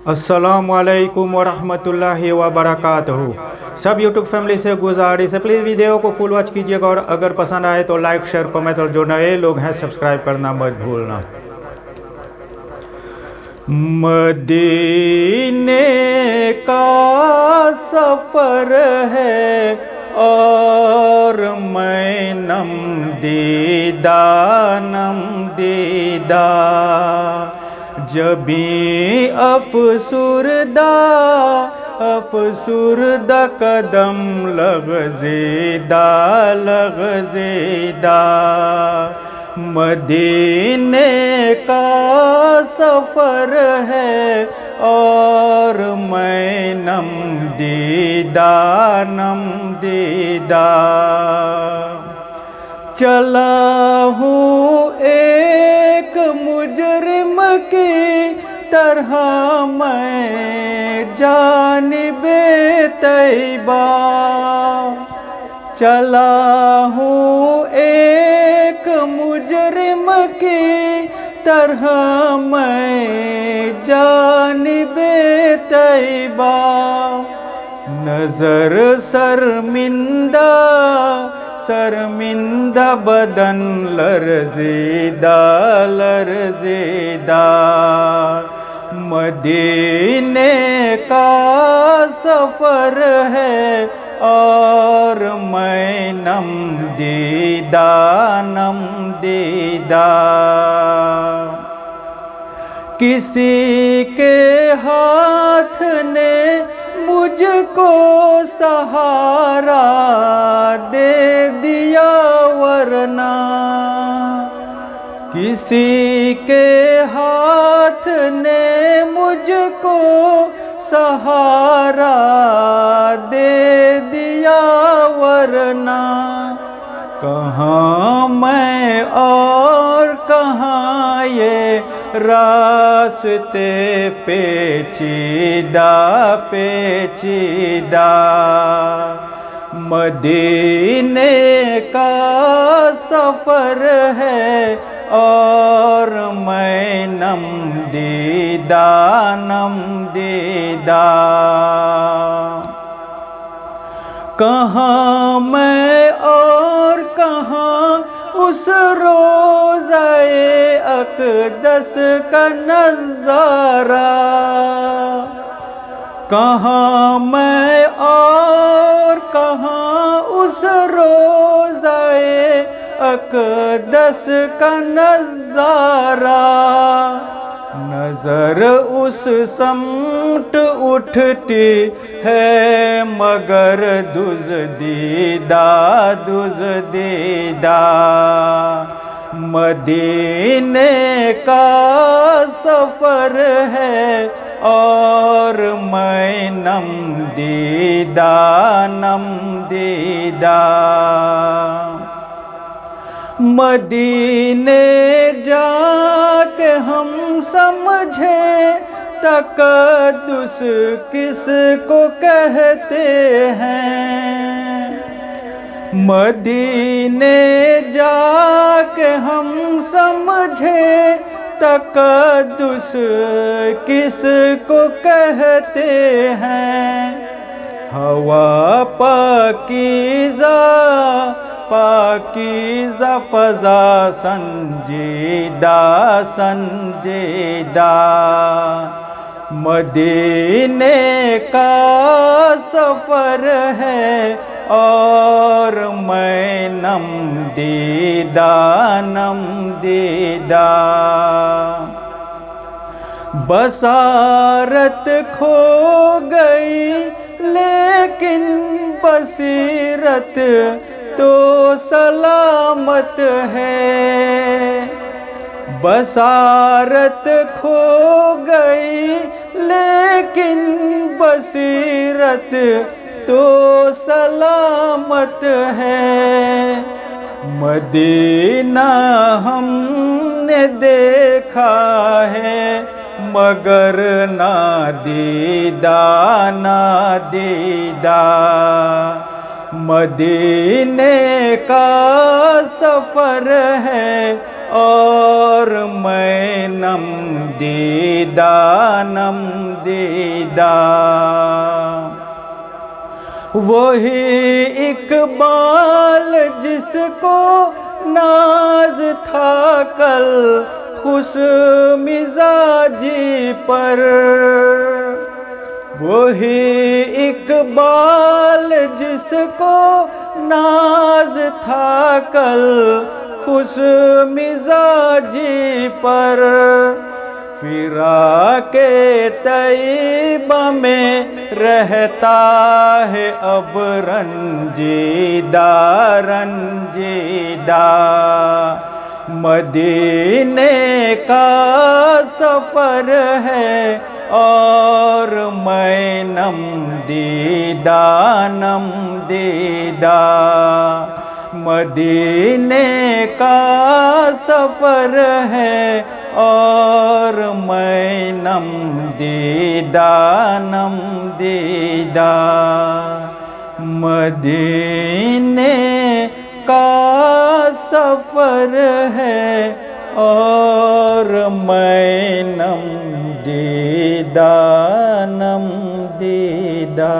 अस्सलामुअलैकुम वरहमतुल्लाहि वबरकातुहू। सब यूट्यूब फैमिली से गुजारिश है, प्लीज़ वीडियो को फुल वॉच कीजिएगा और अगर पसंद आए तो लाइक शेयर कमेंट और जो नए लोग हैं सब्सक्राइब करना मत भूलना। मदीने का सफ़र है और मैं नम दीदा जबी अफसुरदा कदम लग़ज़ेदा मदीने का सफ़र है और मैं नम दीदा चला हूँ एक मुजरिम की तरह मैं जानिबे तैबा चला हूँ एक मुजरिम की तरह मैं जानिबे तैबा नज़र शर्मिंदा बदन लरज़ेदा मदीने का सफ़र है और मैं नम दीदा किसी के हाथ ने मुझको सहारा दे दिया वरना किसी के हाथ ने मुझको सहारा दे दिया वरना कहाँ मैं और कहाँ ये रास्ते पेचीदा मदीने का सफ़र है और मैं नम दीदा कहाँ मैं और कहाँ उस रोज़ाए अक़दस का नज़ारा कहाँ मैं और कहाँ उस रोज़ाए अक़दस का नज़ारा नज़र उस समट उठती है मगर दुज़दीदा मदीने का सफ़र है और मैं नम दीदा मदीने जाके हम समझे तक़द्दुस किसको कहते हैं मदीने जाके हम समझे तक़द्दुस किसको कहते हैं हवा पाकीज़ा फ़ज़ा संजीदा मदीने का सफ़र है और मैं नम दीदा बसारत खो गई लेकिन बसीरत तो सलामत है बसारत खो गई लेकिन बसीरत तो सलामत है मदीना हमने देखा है मगर ना दीदा मदीने का सफ़र है اور میں نم دیدہ نم دیدہ وہی اقبال جس کو ناز تھا کل خوش مزاجی پر وہی اقبال جس کو ناز تھا کل خوش مزاجی پر فراق طیبہ میں رہتا ہے اب رنجیدہ رنجیدہ مدینے کا سفر ہے اور میں نم دیدہ نم دیدہ مدینے کا سفر ہے اور میں نم دیدہ نم دیدہ مدینے کا سفر ہے اور میں نم دیدہ نم دیدہ